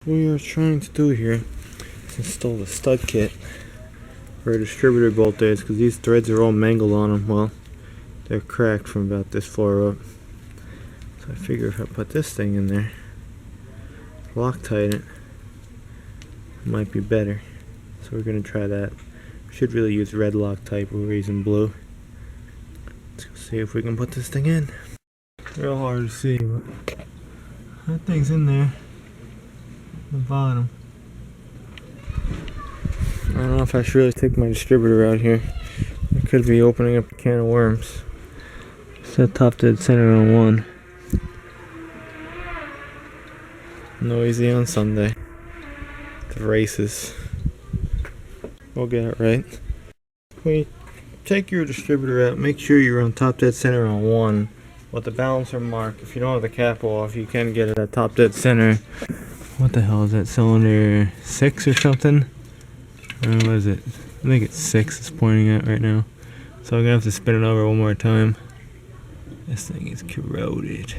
we are trying to do here is install the stud kit for a distributor bolt days, because these threads are all mangled on them. Well, they're cracked from about this far up. So I figure if I put this thing in there, Loctite it might be better. So we're gonna try that. We should really use red Loctite, but we're using blue. Let's go see if we can put this thing in. Real hard to see, but that thing's in there. The bottom. I don't know if I should really take my distributor out here. I could be opening up a can of worms. Set top dead center on one. Noisy on Sunday. The races. We'll get it right. When you take your distributor out, make sure you're on top dead center on one with the balancer mark. If you don't have the cap off, you can get it at top dead center. What the hell is that, cylinder 6 or something? What is it? I think it's 6 it's pointing at right now. So I'm gonna have to spin it over one more time. This thing is corroded.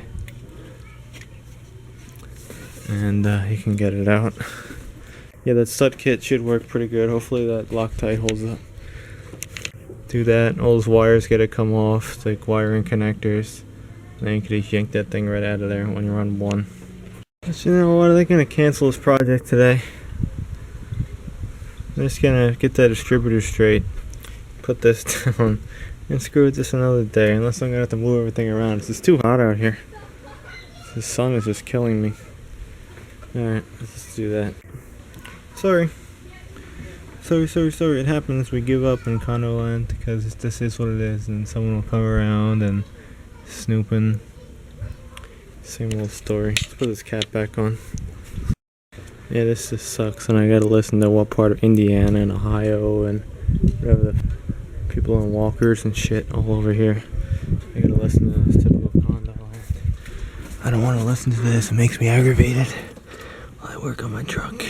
And you can get it out. Yeah, that stud kit should work pretty good. Hopefully that Loctite holds up. Do that, all those wires gotta come off. It's like wiring connectors. And then you can just yank that thing right out of there when you're on one. But you know what, they're gonna cancel this project today. I'm just gonna get that distributor straight, put this down, and screw with this another day, unless I'm gonna have to move everything around. It's just too hot out here. The sun is just killing me. Alright, let's just do that. Sorry. It happens. We give up in condo land because this is what it is, and someone will come around and snooping. Same old story. Let's put this cap back on. Yeah, this just sucks, and I gotta listen to what part of Indiana and Ohio and whatever the people on walkers and shit all over here. I gotta listen to this typical condo land. I don't want to listen to this. It makes me aggravated while I work on my truck.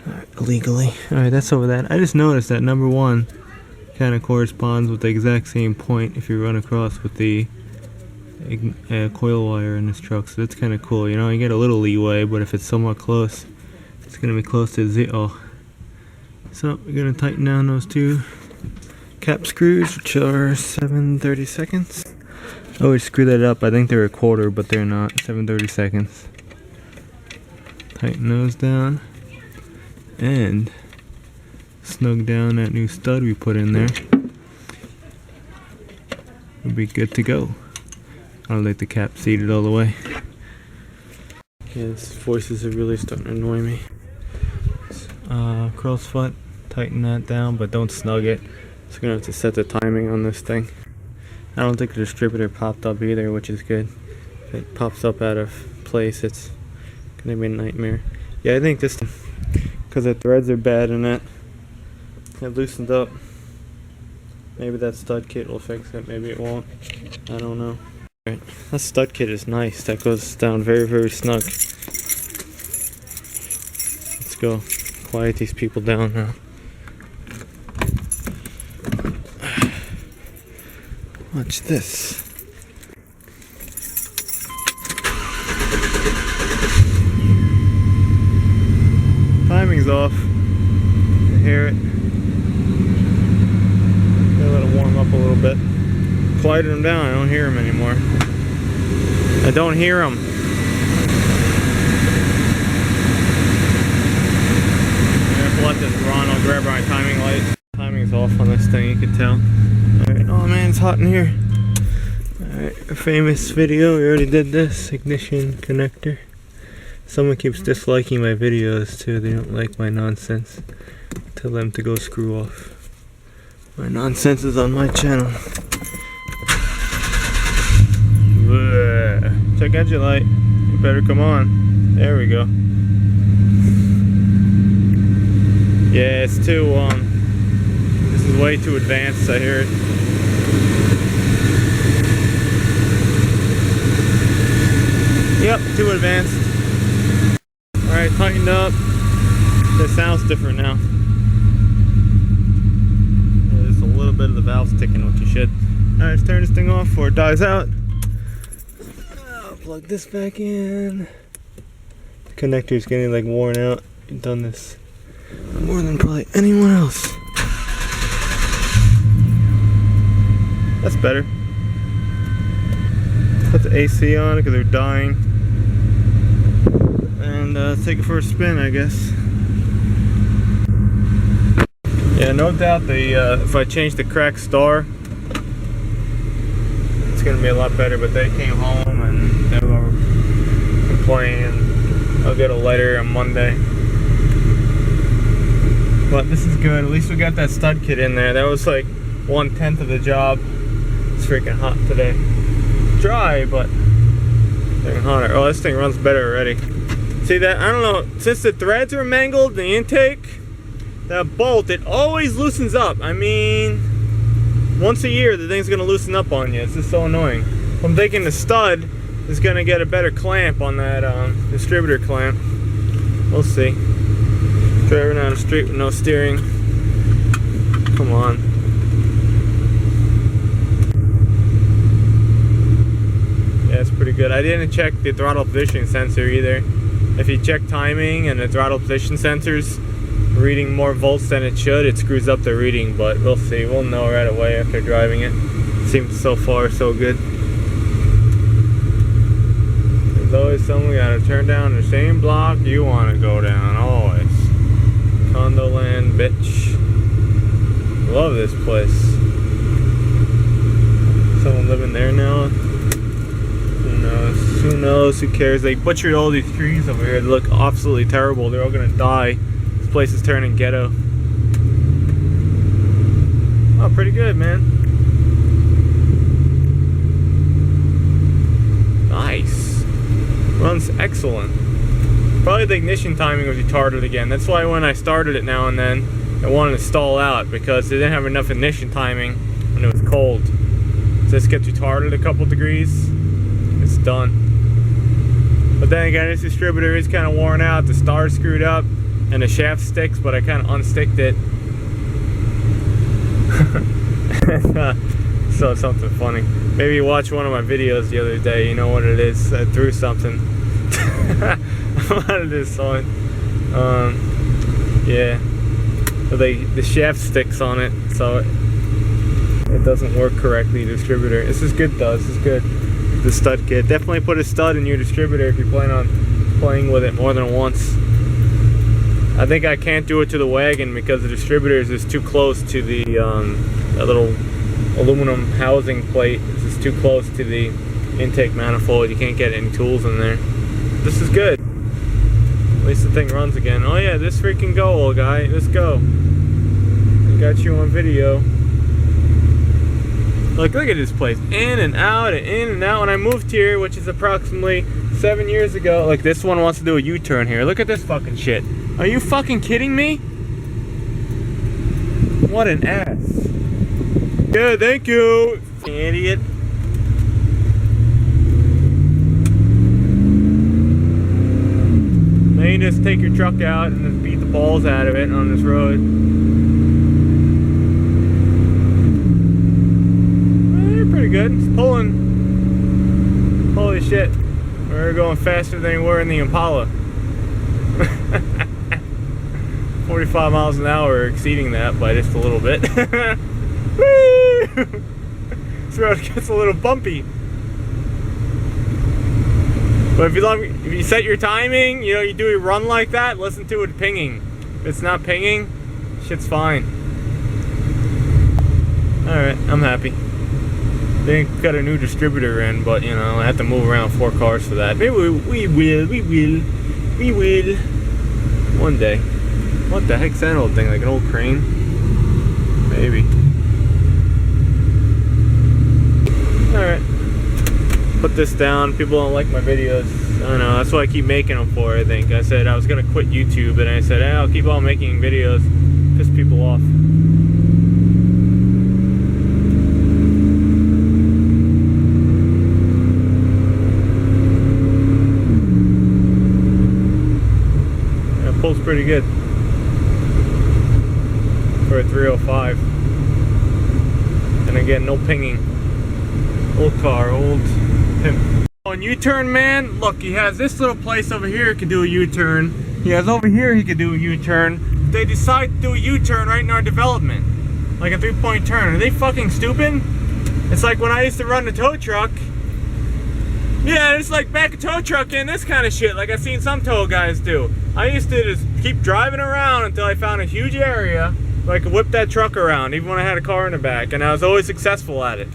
Alright, illegally. Alright, that's over that. I just noticed that number 1 kind of corresponds with the exact same point if you run across with the coil wire in this truck, so that's kind of cool. You know, you get a little leeway, but if it's somewhat close, it's going to be close to 0. So we're going to tighten down those 2 cap screws, which are 7/32. I always screw that up. I think they're a quarter, but they're not. 7/32. Tighten those down and snug down that new stud we put in there. We'll be good to go. I don't like the cap seated all the way. Yeah, these voices are really starting to annoy me. Crow's foot, tighten that down, but don't snug it. So I'm gonna have to set the timing on this thing. I don't think the distributor popped up either, which is good. If it pops up out of place, it's gonna be a nightmare. Yeah, I think this, because the threads are bad in it, it loosened up. Maybe that stud kit will fix it, maybe it won't. I don't know. Right. That stud kit is nice. That goes down very, very snug. Let's go quiet these people down now. Watch this. Timing's off. I hear it. Gotta let it warm up a little bit. Quieted them down. I don't hear them anymore. I don't hear them. I'm gonna let this run. I'll grab my timing light. Timing's off on this thing, you can tell. Alright, oh man, it's hot in here. Alright, a famous video. We already did this. Ignition connector. Someone keeps disliking my videos too. They don't like my nonsense. Tell them to go screw off. My nonsense is on my channel. Check out your light. You better come on. There we go. Yeah, it's too this is way too advanced, I hear it. Yep, too advanced. Alright, tightened up. It sounds different now. There's a little bit of the valve sticking, which you should. Alright, let's turn this thing off before it dies out. Plug this back in. connector's getting like worn out. I've done this more than probably anyone else. That's better. Put the AC on because they're dying. And take it for a spin, I guess. Yeah, no doubt if I change the cracked star, it's gonna be a lot better. But they came home and they were complaining. I'll get a letter on Monday. But this is good. At least we got that stud kit in there. That was like 1/10 of the job. It's freaking hot today. Dry, but freaking hotter. Oh, this thing runs better already. See that? I don't know. Since the threads are mangled, the intake, that bolt, it always loosens up. I mean, once a year, the thing's gonna loosen up on you. It's just so annoying. I'm thinking the stud is gonna get a better clamp on that distributor clamp. We'll see. Driving down the street with no steering. Come on. Yeah, it's pretty good. I didn't check the throttle position sensor either. If you check timing and the throttle position sensor's reading more volts than it should, it screws up the reading, but we'll see. We'll know right away after driving it. Seems so far so good. There's always someone gotta turn down the same block you wanna go down, always. Condo land, bitch. Love this place. Someone living there now? Who knows? Who knows? Who cares? They butchered all these trees over here. They look absolutely terrible. They're all gonna die. This place is turning ghetto. Oh, pretty good, man. Nice. Runs excellent. Probably the ignition timing was retarded again. That's why when I started it now and then, I wanted to stall out because it didn't have enough ignition timing when it was cold. So this gets retarded a couple degrees, it's done. But then again, this distributor is kind of worn out. The star's screwed up and the shaft sticks, but I kind of unsticked it. So something funny. Maybe you watched one of my videos the other day, you know what it is. I threw something. Out of this on. Yeah. So the shaft sticks on it, so it doesn't work correctly, the distributor. This is good though, this is good. The stud kit. Definitely put a stud in your distributor if you plan on playing with it more than once. I think I can't do it to the wagon because the distributor is just too close to the that little aluminum housing plate. It's just too close to the intake manifold. You can't get any tools in there. This is good. At least the thing runs again. Oh yeah, this freaking go, old guy. Let's go. I got you on video. Look at this place. In and out and in and out. When I moved here, which is approximately 7 years ago, like this one wants to do a U-turn here. Look at this fucking shit. Are you fucking kidding me? What an ass. Yeah, thank you. Idiot. Then you just take your truck out and just beat the balls out of it on this road. Pretty good. It's pulling. Holy shit. We're going faster than we were in the Impala. 45 miles an hour, exceeding that by just a little bit. This road gets a little bumpy. But if you set your timing, you know, you do a run like that, listen to it pinging. If it's not pinging, shit's fine. Alright, I'm happy. They got a new distributor in, but you know, I have to move around 4 cars for that. Maybe we will. One day. What the heck's that old thing? Like an old crane? Maybe. Alright. Put this down. People don't like my videos. I don't know. That's what I keep making them for, I think. I said I was going to quit YouTube, and I said, hey, I'll keep on making videos. Piss people off. Pulls pretty good for a 305, and again, no pinging. Old car, old pimp. doing U-turn, man. Look, he has this little place over here he can do a U-turn. He has over here he could do a U-turn. They decide to do a U-turn right in our development. Like a 3-point turn. Are they fucking stupid? It's like when I used to run the tow truck. Yeah, it's like back a tow truck in this kind of shit, like I've seen some tow guys do. I used to just keep driving around until I found a huge area where I could whip that truck around, even when I had a car in the back, and I was always successful at it.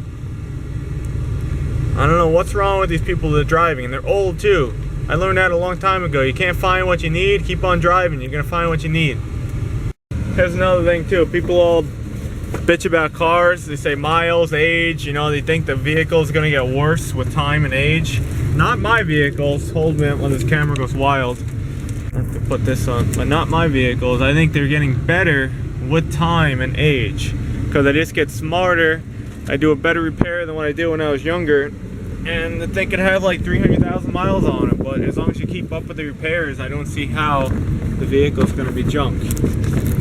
I don't know what's wrong with these people that are driving, and they're old too. I learned that a long time ago. You can't find what you need, keep on driving, you're gonna find what you need. Here's another thing too, people all bitch about cars. They say miles, age, you know, they think the vehicle is gonna get worse with time and age. Not my vehicles. Hold me when this camera goes wild. I have to put this on. But not my vehicles. I think they're getting better with time and age, because I just get smarter. I do a better repair than what I did when I was younger, and the thing could have like 300,000 miles on it, but as long as you keep up with the repairs, I don't see how the vehicle's gonna be junk.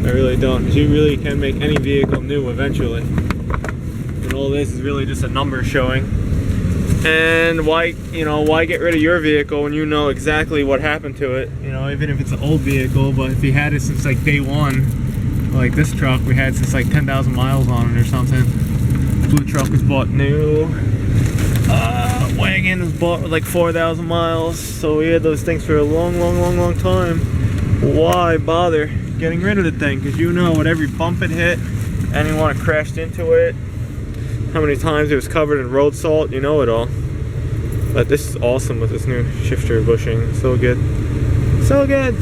I really don't, because you really can make any vehicle new eventually. And all this is really just a number showing. And why, you know, why get rid of your vehicle when you know exactly what happened to it? You know, even if it's an old vehicle, but if you had it since like day one, like this truck we had since like 10,000 miles on it or something. Blue truck was bought new. Wagon was bought with like 4,000 miles. So we had those things for a long time. Why bother getting rid of the thing? Because you know, with every bump it hit, anyone crashed into it, how many times it was covered in road salt, you know it all. But this is awesome with this new shifter bushing. So good. So good.